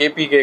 KPK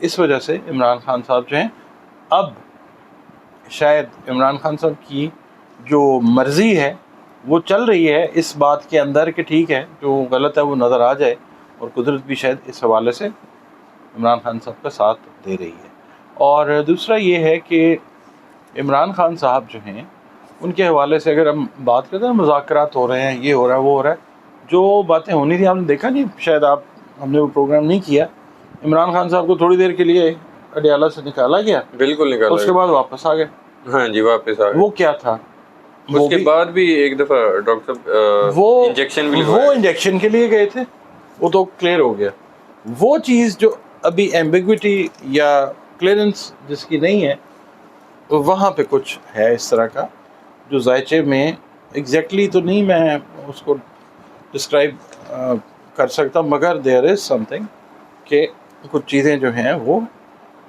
اس وجہ سے عمران خان صاحب جو ہیں اب شاید عمران خان صاحب کی جو مرضی ہے وہ چل رہی ہے اس بات کے اندر کہ ٹھیک ہے جو غلط ہے وہ نظر آ جائے، اور قدرت بھی شاید اس حوالے سے عمران خان صاحب کا ساتھ دے رہی ہے۔ اور دوسرا یہ ہے کہ عمران خان صاحب جو ہیں ان کے حوالے سے اگر ہم بات کرتے ہیں مذاکرات ہو رہے ہیں، یہ ہو رہا ہے وہ ہو رہا ہے، جو باتیں ہونی تھی آپ نے دیکھا نہیں، شاید ہم نے وہ پروگرام نہیں کیا، عمران خان صاحب کو تھوڑی دیر کے لیے اڈیالہ سے نکالا گیا، بالکل نکالا، اس کے بعد واپس آ گئے۔ ہاں جی واپس آ گئے۔ وہ کیا تھا؟ اس کے بعد بھی ایک دفعہ ڈاکٹر صاحب وہ انجیکشن کے لیے گئے تھے، وہ تو کلیئر ہو گیا۔ وہ چیز جو ابھی ایمبیگوٹی یا کلیئرنس جس کی نہیں ہے، وہاں پہ کچھ ہے اس طرح کا جو ذائچے میں ایگزیکٹلی تو نہیں میں اس کو ڈسکرائب کر سکتا، مگر دیر از سم تھنگ کہ کچھ چیزیں جو ہیں وہ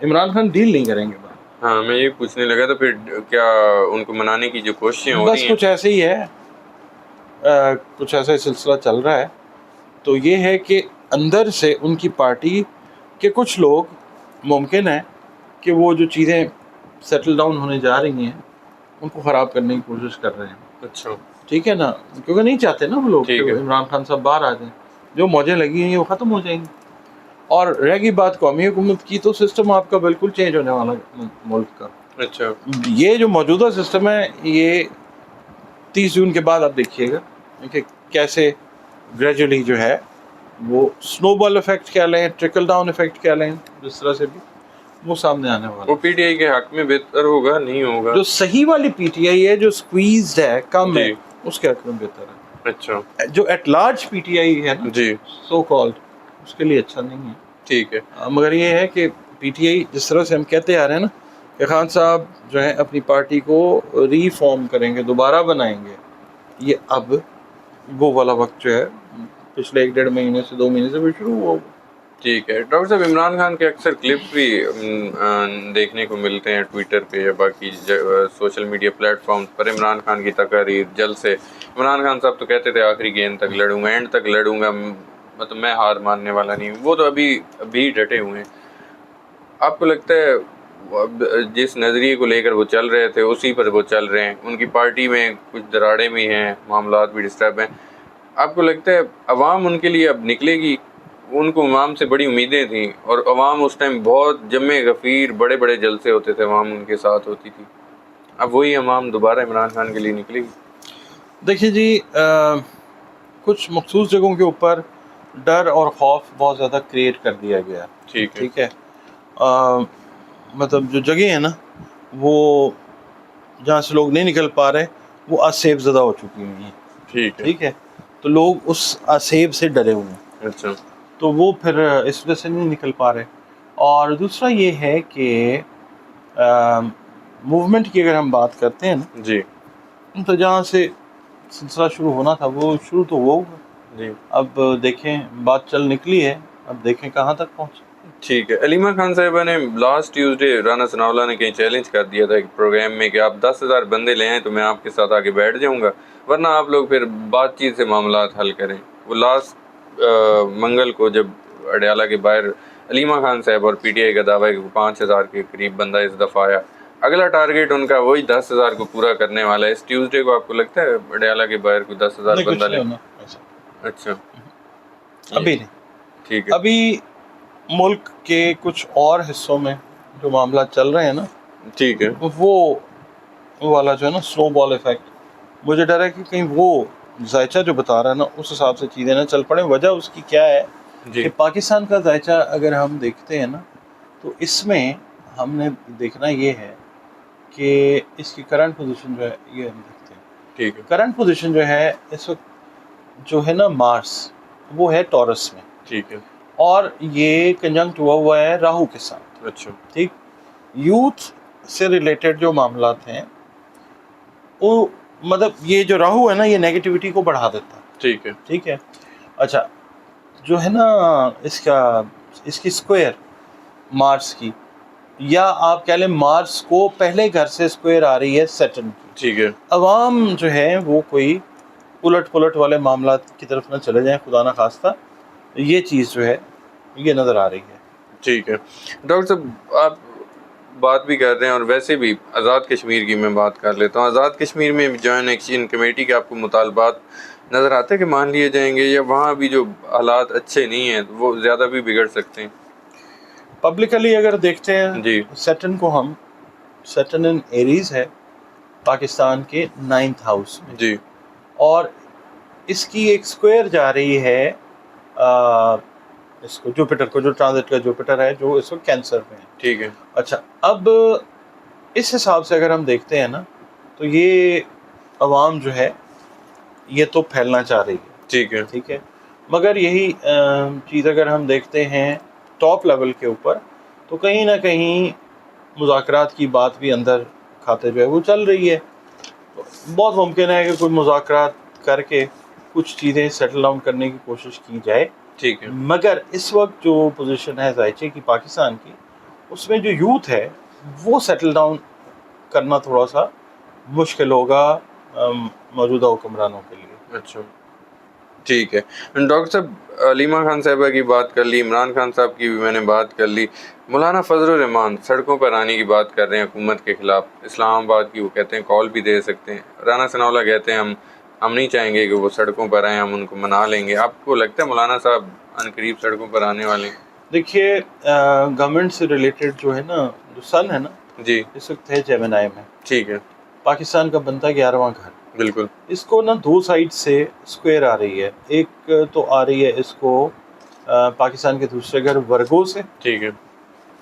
عمران خان ڈیل نہیں کریں گے۔ ہاں میں یہ پوچھنے لگا تو پھر کیا ان کو منانے کی جو کوششیں ہو رہی ہیں؟ بس کچھ ایسے ہی ہے، کچھ ایسا سلسلہ چل رہا ہے۔ تو یہ ہے کہ اندر سے ان کی پارٹی کے کچھ لوگ ممکن ہے کہ وہ جو چیزیں سیٹل ڈاؤن ہونے جا رہی ہیں ان کو خراب کرنے کی کوشش کر رہے ہیں۔ اچھا ٹھیک ہے نا، کیونکہ نہیں چاہتے نا وہ لوگ کہ عمران خان صاحب باہر آ جائیں، جو موجیں لگی ہیں وہ ختم ہو جائیں گی۔ اور رہ گئی بات قومی حکومت کی، تو سسٹم آپ کا بالکل چینج ہونے والا ملک کا۔ اچھا یہ جو موجودہ سسٹم ہے یہ 30 جون کے بعد آپ دیکھیے گا کہ کیسے گریجولی جو ہے وہ سنو بال افیکٹ کیا لیں، ٹرکل ڈاؤن افیکٹ کیا لیں، جس طرح سے بھی وہ سامنے آنے والا۔ وہ پی ٹی آئی کے حق میں بہتر ہوگا نہیں ہوگا؟ جو صحیح والی پی ٹی آئی ہے جو سکویزڈ ہے، کم ہے، اس کے حق میں بہتر ہے۔ اچھا جو ایٹ لارج پی ٹی آئی ہے نا جی سو کالڈ، اس کے لیے اچھا نہیں ہے۔ ٹھیک ہے، مگر یہ ہے کہ پی ٹی آئی جس طرح سے ہم کہتے آ رہے ہیں نا کہ خان صاحب جو ہے اپنی پارٹی کو ری فارم کریں گے، دوبارہ بنائیں گے، یہ اب وہ والا وقت جو ہے پچھلے 1-1.5 مہینے سے 2 مہینے سے بھی شروع ہوا۔ ٹھیک ہے ڈاکٹر صاحب، عمران خان کے اکثر کلپس بھی دیکھنے کو ملتے ہیں ٹویٹر پہ یا باقی سوشل میڈیا پلیٹ فارمز پر، عمران خان کی تقاریر جلسے۔ عمران خان صاحب تو کہتے تھے آخری گیند تک لڑوں گا، اینڈ تک لڑوں گا، مطلب میں ہار ماننے والا نہیں ہوں۔ وہ تو ابھی ڈٹے ہوئے ہیں۔ آپ کو لگتا ہے جس نظریے کو لے کر وہ چل رہے تھے اسی پر وہ چل رہے ہیں؟ ان کی پارٹی میں کچھ دراڑیں بھی ہیں، معاملات بھی ڈسٹرب ہیں۔ آپ کو لگتا ہے عوام ان کے لیے اب نکلے گی؟ ان کو عوام سے بڑی امیدیں تھیں، اور عوام اس ٹائم بہت جمع غفیر بڑے بڑے جلسے ہوتے تھے، عوام ان کے ساتھ ہوتی تھی۔ اب وہی عوام دوبارہ عمران خان کے لیے نکلے گی؟ دیکھیے جی، کچھ مخصوص جگہوں کے اوپر ڈر اور خوف بہت زیادہ کریٹ کر دیا گیا۔ ٹھیک ہے، مطلب جو جگہ ہیں نا وہ جہاں سے لوگ نہیں نکل پا رہے وہ آسیب زدہ ہو چکی ہوئی ہیں۔ ٹھیک ہے، تو لوگ اس آسیب سے ڈرے ہوئے ہیں۔ اچھا، تو وہ پھر اس وجہ سے نہیں نکل پا رہے۔ اور دوسرا یہ ہے کہ موومنٹ کی اگر ہم بات کرتے ہیں نا جی، تو جہاں سے سلسلہ شروع ہونا تھا وہ شروع تو ہوا ہوا جی، اب دیکھیں بات چل نکلی ہے، اب دیکھیں کہاں تک پہنچے۔ ٹھیک ہے۔ علیمہ خان صاحبہ نے لاسٹ ٹیوزڈے رانا ثناء اللہ نے کہیں چیلنج کر دیا تھا ایک پروگرام میں کہ آپ 10,000 بندے لے آئیں تو میں آپ کے ساتھ آگے بیٹھ جاؤں گا، ورنہ آپ لوگ پھر بات چیت سے معاملات حل کریں۔ وہ لاسٹ منگل کو جب اڈیالہ کے باہر علیمہ خان صاحب اور پی ٹی آئی کا دعویٰ ہے کہ 5,000 کے قریب بندہ اس دفعہ آیا، اگلا ٹارگیٹ ان کا وہی 10,000 کو پورا کرنے والا ہے۔ اس ٹیوزڈے کو آپ کو لگتا ہے اڈیالہ کے باہر کوئی 10,000 بندہ لے؟ اچھا، ابھی نہیں، ٹھیک ہے، ابھی ملک کے کچھ اور حصوں میں جو معاملات چل رہے ہیں نا، ٹھیک ہے، وہ والا جو ہے نا سنو بال ایفیکٹ، مجھے ڈر ہے کہ کہیں وہ ذائچہ جو بتا رہا ہے نا اس حساب سے چیزیں نہ چل پڑیں۔ وجہ اس کی کیا ہے کہ پاکستان کا ذائچہ اگر ہم دیکھتے ہیں نا تو اس میں ہم نے دیکھنا یہ ہے کہ اس کی کرنٹ پوزیشن جو ہے یہ ہم دیکھتے ہیں۔ ٹھیک ہے، کرنٹ پوزیشن جو ہے اس وقت جو ہے نا مارس وہ ہے ٹورس میں، ٹھیک ہے، اور یہ کنجنکٹ ہوا ہے راہو کے ساتھ۔ اچھا، ٹھیک، یوتھ سے ریلیٹڈ جو معاملات ہیں وہ مطلب یہ جو راہو ہے نا یہ نیگیٹیوٹی کو بڑھا دیتا ہے۔ ٹھیک ہے، ٹھیک ہے، اچھا جو ہے نا اس کی اسکوائر مارس کی، یا آپ کہہ لیں مارس کو پہلے گھر سے اسکوائر آ رہی ہے سیٹرن کی۔ ٹھیک ہے، عوام جو ہے وہ کوئی پلٹ والے معاملات کی طرف نہ چلے جائیں، خدا نہ خواستہ، یہ چیز جو ہے یہ نظر آ رہی ہے۔ ٹھیک ہے ڈاکٹر صاحب، آپ بات بھی کر رہے ہیں اور ویسے بھی آزاد کشمیر کی میں بات کر لیتا ہوں. آزاد کشمیر میں جوائنٹ ایکشن کمیٹی کے آپ کو مطالبات نظر آتے ہیں کہ مان لیے جائیں گے، یا وہاں بھی جو حالات اچھے نہیں ہیں وہ زیادہ بھی بگڑ سکتے ہیں؟ پبلکلی اگر دیکھتے ہیں جی سیٹن کو ہم سیٹن ان ایریز ہے پاکستان کے 9th ہاؤس میں جی اور اس کی ایک سکوئر جا رہی ہے اس کو جوپیٹر کو جو ٹرانزٹ کا جوپیٹر ہے جو اس وقت کینسر میں ہے. ٹھیک ہے اچھا اب اس حساب سے اگر ہم دیکھتے ہیں نا تو یہ عوام جو ہے یہ تو پھیلنا چاہ رہی ہے. ٹھیک ہے مگر یہی چیز اگر ہم دیکھتے ہیں ٹاپ لیول کے اوپر تو کہیں نہ کہیں مذاکرات کی بات بھی اندر کھاتے جو ہے وہ چل رہی ہے. بہت ممکن ہے کہ کوئی مذاکرات کر کے کچھ چیزیں سیٹل ڈاؤن کرنے کی کوشش کی جائے. ٹھیک ہے مگر اس وقت جو پوزیشن ہے ذائچے کی پاکستان کی اس میں جو یوتھ ہے وہ سیٹل ڈاؤن کرنا تھوڑا سا مشکل ہوگا موجودہ حکمرانوں کے لیے. اچھا ٹھیک ہے ڈاکٹر صاحب، علیمہ خان صاحبہ کی بات کر لی، عمران خان صاحب کی بھی میں نے بات کر لی. مولانا فضل الرحمان سڑکوں پر آنے کی بات کر رہے ہیں حکومت کے خلاف. اسلام آباد کی وہ کہتے ہیں کال بھی دے سکتے ہیں. رانا ثناء اللہ کہتے ہیں ہم نہیں چاہیں گے کہ وہ سڑکوں پر آئیں، ہم ان کو منا لیں گے. آپ کو لگتا ہے مولانا صاحب عنقریب سڑکوں پر آنے والے ہیں؟ دیکھیے گورنمنٹ سے ریلیٹڈ جو ہے نا جو سن ہے نا جی اس وقت ہے جیمنائی میں. ٹھیک ہے پاکستان کا بنتا 11واں گھر. بالکل اس کو نا دو سائڈ سے اسکوائر آ رہی ہے. ایک تو آ رہی ہے اس کو پاکستان کے دوسرے گھر ورگو سے ٹھیک ہے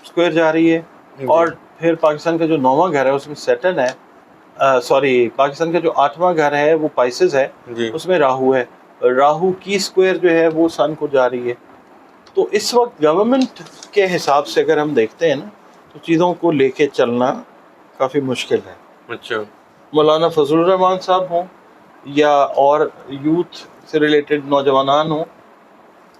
اسکوائر جا رہی ہے اور پھر پاکستان کا جو 9واں گھر ہے اس میں سیٹن ہے پاکستان کا جو 8واں گھر ہے وہ پائسز ہے جی اس میں راہو ہے. راہو کی اسکوائر جو ہے وہ سن کو جا رہی ہے. تو اس وقت گورنمنٹ کے حساب سے اگر ہم دیکھتے ہیں نا تو چیزوں کو لے کے چلنا کافی مشکل ہے. اچھا مولانا فضل الرحمان صاحب ہوں یا اور یوتھ سے ریلیٹڈ نوجوانان ہوں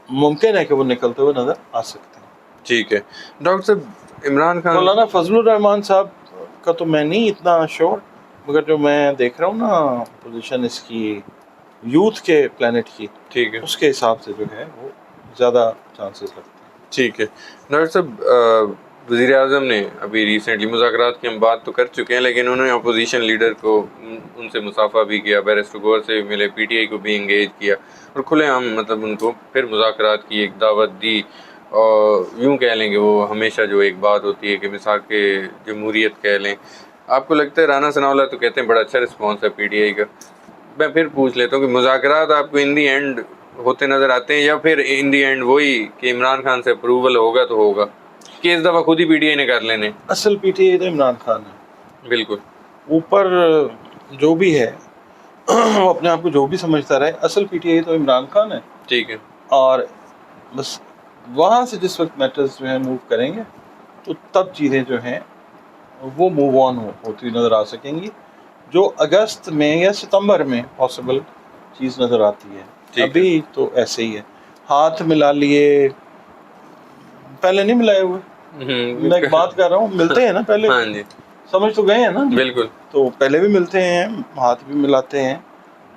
ممکن ہے کہ وہ نکلتے ہوئے نظر آ سکتے ہیں. ٹھیک ہے ڈاکٹر صاحب، عمران خان مولانا فضل الرحمان صاحب کا تو میں نہیں اتنا شور، مگر جو میں دیکھ رہا ہوں نا پوزیشن اس کی یوتھ کے پلانٹ کی ٹھیک ہے اس کے حساب سے جو ہے وہ زیادہ چانسز لگتے ہیں. ٹھیک ہے ڈاکٹر صاحب، وزیر اعظم نے ابھی ریسنٹلی مذاکرات کی ہم بات تو کر چکے ہیں، لیکن انہوں نے اپوزیشن لیڈر کو ان سے مصافحہ بھی کیا، بیرسٹر گور سے بھی ملے، پی ٹی آئی کو بھی انگیج کیا اور کھلے عام مطلب ان کو پھر مذاکرات کی ایک دعوت دی. اور یوں کہہ لیں کہ وہ ہمیشہ جو ایک بات ہوتی ہے کہ مساق جمہوریت کہہ لیں. آپ کو لگتا ہے رانا ثناء اللہ تو کہتے ہیں بڑا اچھا رسپانس ہے پی ٹی آئی کا، میں پھر پوچھ لیتا ہوں کہ مذاکرات آپ کو ان دی اینڈ ہوتے نظر آتے ہیں یا پھر ان دی اینڈ وہی کہ عمران خان سے اپروول ہوگا تو ہوگا، کہ اس دفعہ خود ہی پی ٹی آئی نے کر لینے؟ اصل پی ٹی آئی تو عمران خان ہے. بالکل اوپر جو بھی ہے وہ اپنے آپ کو جو بھی سمجھتا رہے، اصل پی ٹی آئی تو عمران خان ہے. ٹھیک ہے اور بس وہاں سے جس وقت میٹرز جو ہیں موو کریں گے تو تب چیزیں جو ہیں وہ موو آن ہوتی نظر آ سکیں گی، جو اگست میں یا ستمبر میں پاسبل چیز نظر آتی ہے. ابھی تو ایسے ہی ہے، ہاتھ ملا لیے، پہلے نہیں ملائے ہوئے. میں ایک بات کر رہا ہوں، ملتے ہیں نا پہلے، ہاں جی سمجھ تو گئے ہیں نا. بالکل تو پہلے بھی ملتے ہیں، ہاتھ بھی ملاتے ہیں.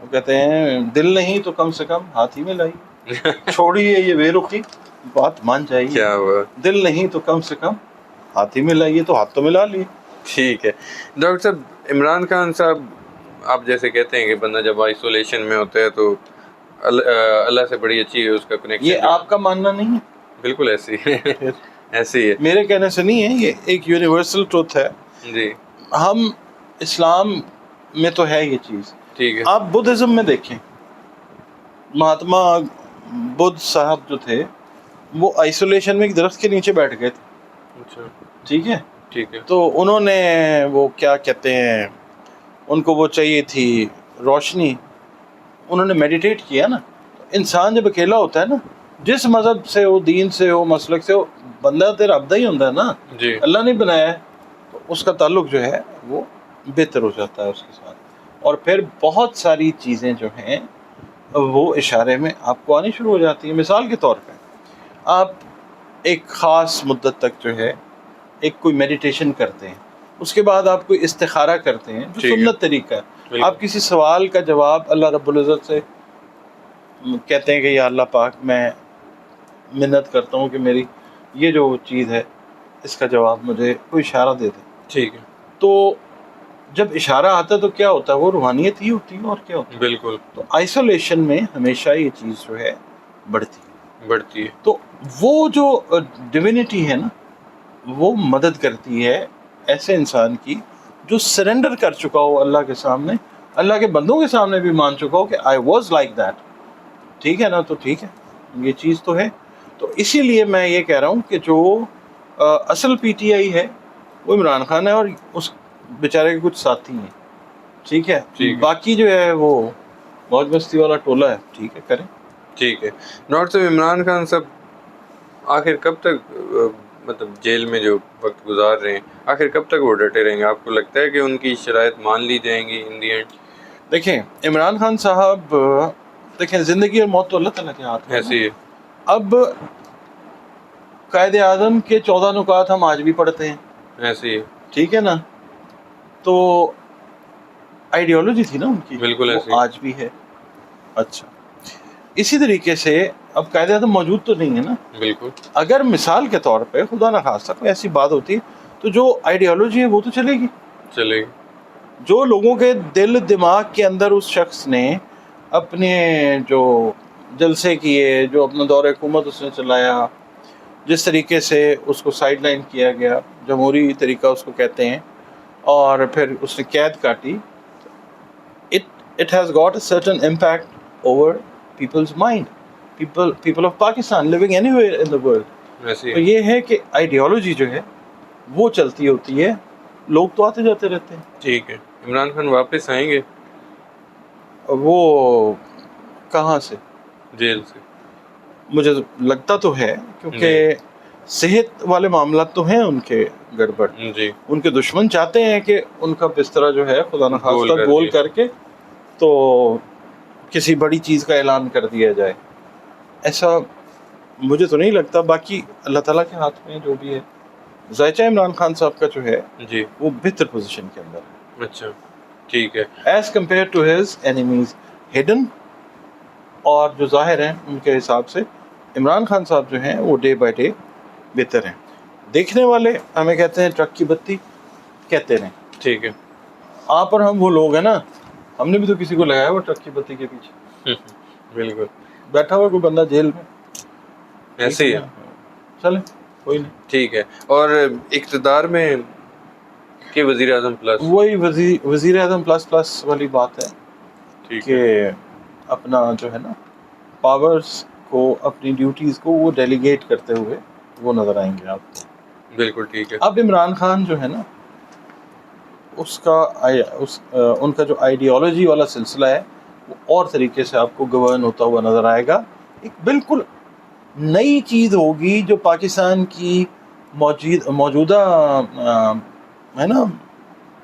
وہ کہتے ہیں دل نہیں تو کم سے کم ہاتھ ہی ملائیے، چھوڑیے یہ بے رخی، بات مان جائیے. کیا ہوا؟ دل نہیں تو کم سے کم ہاتھ ہی ملائیے، تو ہاتھ تو ملا لیے. ٹھیک ہے ڈاکٹر صاحب، عمران خان صاحب آپ جیسے کہتے ہیں کہ بندہ جب آئسولیشن میں ہوتا ہے تو اللہ سے بڑی اچھی ہے اس کا کنیکشن. یہ آپ کا ماننا نہیں ہے؟ بالکل ایسی ہے، ایسی ہے. میرے کہنے سے نہیں ہے، یہ ایک یونیورسل ٹروتھ ہے. جی ہم اسلام میں تو ہے یہ چیز. ٹھیک ہے آپ بدھزم میں دیکھیں، مہاتما بدھ صاحب جو تھے وہ آئسولیشن میں ایک درخت کے نیچے بیٹھ گئے تھے. اچھا ٹھیک ہے، ٹھیک ہے تو انہوں نے وہ کیا کہتے ہیں، ان کو وہ چاہیے تھی روشنی، انہوں نے میڈیٹیٹ کیا نا. انسان جب اکیلا ہوتا ہے نا، جس مذہب سے ہو، دین سے ہو، مسلک سے ہو، بندہ تیرا عبدہ ہی ہوتا ہے نا، جی اللہ نے بنایا ہے، تو اس کا تعلق جو ہے وہ بہتر ہو جاتا ہے اس کے ساتھ. اور پھر بہت ساری چیزیں جو ہیں وہ اشارے میں آپ کو آنی شروع ہو جاتی ہیں. مثال کے طور پہ آپ ایک خاص مدت تک جو ہے ایک کوئی میڈیٹیشن کرتے ہیں، اس کے بعد آپ کوئی استخارہ کرتے ہیں جو سنت طریقہ ہے. آپ کسی سوال کا جواب اللہ رب العزت سے کہتے ہیں کہ یا اللہ پاک میں منت کرتا ہوں کہ میری یہ جو چیز ہے اس کا جواب مجھے کوئی اشارہ دے دے. ٹھیک ہے. تو جب اشارہ آتا ہے تو کیا ہوتا ہے, وہ روحانیت ہی ہوتی ہے اور کیا ہوتا ہے. بالکل. تو آئسولیشن میں ہمیشہ یہ چیز جو ہے بڑھتی ہے. تو وہ جو ڈیوینٹی ہے نا, وہ مدد کرتی ہے ایسے انسان کی جو سرنڈر کر چکا ہو اللہ کے سامنے, اللہ کے بندوں کے سامنے بھی مان چکا ہو کہ آئی واز لائک دیٹ. ٹھیک ہے نا, تو ٹھیک ہے, یہ چیز تو ہے. تو اسی لیے میں یہ کہہ رہا ہوں کہ جو اصل پی ٹی آئی ہے وہ عمران خان ہے اور اس بیچارے کے کچھ ساتھی ہیں. ٹھیک ہے, باقی جو ہے وہ موج مستی والا ٹولہ ہے. ٹھیک ہے, کریں. ٹھیک ہے. ڈاکٹر صاحب, عمران خان صاحب آخر کب تک مطلب جیل میں جو وقت گزار رہے ہیں, آخر کب تک وہ ڈٹے رہیں گے؟ آپ کو لگتا ہے کہ ان کی شرائط مان لی جائیں گی ان دی اینڈ؟ دیکھیں عمران خان صاحب, دیکھیں زندگی اور موت تو اللہ تعالیٰ کے ہاتھ میں ایسی ہے. اب قائد اعظم کے 14 نکات ہم آج بھی پڑھتے ہیں. ایسی ہے. ٹھیک ہے نا, تو آئیڈیالوجی تھی نا ان کی, بالکل ایسی آج بھی ہے. اچھا, اسی طریقے سے اب قائد اعظم موجود تو نہیں ہے نا. بالکل. اگر مثال کے طور پہ خدا نخواستہ کوئی ایسی بات ہوتی تو جو آئیڈیالوجی ہے وہ تو چلے گی. جو لوگوں کے دل دماغ کے اندر اس شخص نے اپنے جو جلسے کیے, جو اپنا دور حکومت اس نے چلایا, جس طریقے سے اس کو سائیڈ لائن کیا گیا, جمہوری طریقہ اس کو کہتے ہیں, اور پھر اس نے قید کاٹی, it has got a certain impact over people's mind, people of Pakistan living anywhere in the world. تو یہ ہے کہ آئیڈیالوجی جو ہے وہ چلتی ہوتی ہے, لوگ تو آتے جاتے رہتے ہیں. ٹھیک ہے. عمران خان واپس آئیں گے؟ وہ کہاں سے؟ جیل سے. مجھے لگتا تو ہے, کیونکہ صحت والے معاملات تو ہیں ان کے گڑبڑ. جی. ان کے دشمن چاہتے ہیں کہ ان کا بستر جو ہے خدا نخواستہ گول کر کے تو کسی بڑی چیز کا اعلان کر دیا جائے. ایسا مجھے تو نہیں لگتا. باقی اللہ تعالیٰ کے ہاتھ میں جو بھی ہے. ذائچہ عمران خان صاحب کا جو ہے جی وہ بہتر پوزیشن کے اندر ہے. اچھا ٹھیک ہے. As compare to his enemies hidden, اور جو ظاہر ہیں ان کے حساب سے عمران خان صاحب جو ہیں وہ ڈے بائی ڈے بہتر ہیں. دیکھنے والے ہمیں کہتے ہیں ٹرک کی بتی, کہتے رہیں. ٹھیک ہے. آپ اور ہم وہ لوگ ہیں نا, ہم نے بھی تو کسی کو لگایا وہ ٹرک کی بتی کے پیچھے. بالکل. بیٹھا ہوا کوئی بندہ جیل میں, ایسے ہی ہے. چلیں کوئی نہیں. ٹھیک ہے. اور اقتدار میں کہ وزیر اعظم پلس, وہی وزیر اعظم پلس والی بات ہے کہ اپنا جو ہے نا پاورز کو, اپنی ڈیوٹیز کو وہ ڈیلیگیٹ کرتے ہوئے وہ نظر آئیں گے آپ کو. بالکل ٹھیک ہے. اب عمران خان جو ہے نا ان کا جو آئیڈیالوجی والا سلسلہ ہے وہ اور طریقے سے آپ کو گورن ہوتا ہوا نظر آئے گا. ایک بالکل نئی چیز ہوگی جو پاکستان کی موجودہ ہے نا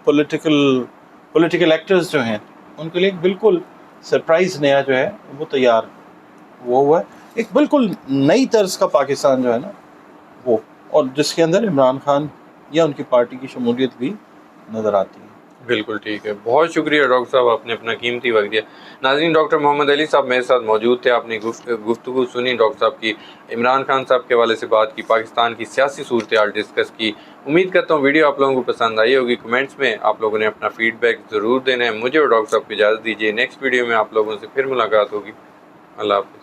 پولیٹیکل ایکٹرز جو ہیں ان کے لیے ایک بالکل سرپرائز نیا جو ہے وہ تیار ہوا ہے. ایک بالکل نئی طرز کا پاکستان جو ہے نا وہ, اور جس کے اندر عمران خان یا ان کی پارٹی کی شمولیت بھی نظر آتی ہے. بالکل ٹھیک ہے. بہت شکریہ ڈاکٹر صاحب, آپ نے اپنا قیمتی وقت دیا. ناظرین, ڈاکٹر محمد علی صاحب میرے ساتھ موجود تھے. آپ نے گفتگو سنی ڈاکٹر صاحب کی, عمران خان صاحب کے حوالے سے بات کی, پاکستان کی سیاسی صورتحال ڈسکس کی. امید کرتا ہوں ویڈیو آپ لوگوں کو پسند آئی ہوگی. کمنٹس میں آپ لوگوں نے اپنا فیڈ بیک ضرور دینا ہے. مجھے اور ڈاکٹر صاحب کو اجازت دیجیے, نیکسٹ ویڈیو میں آپ لوگوں سے پھر ملاقات ہوگی. اللہ حافظ.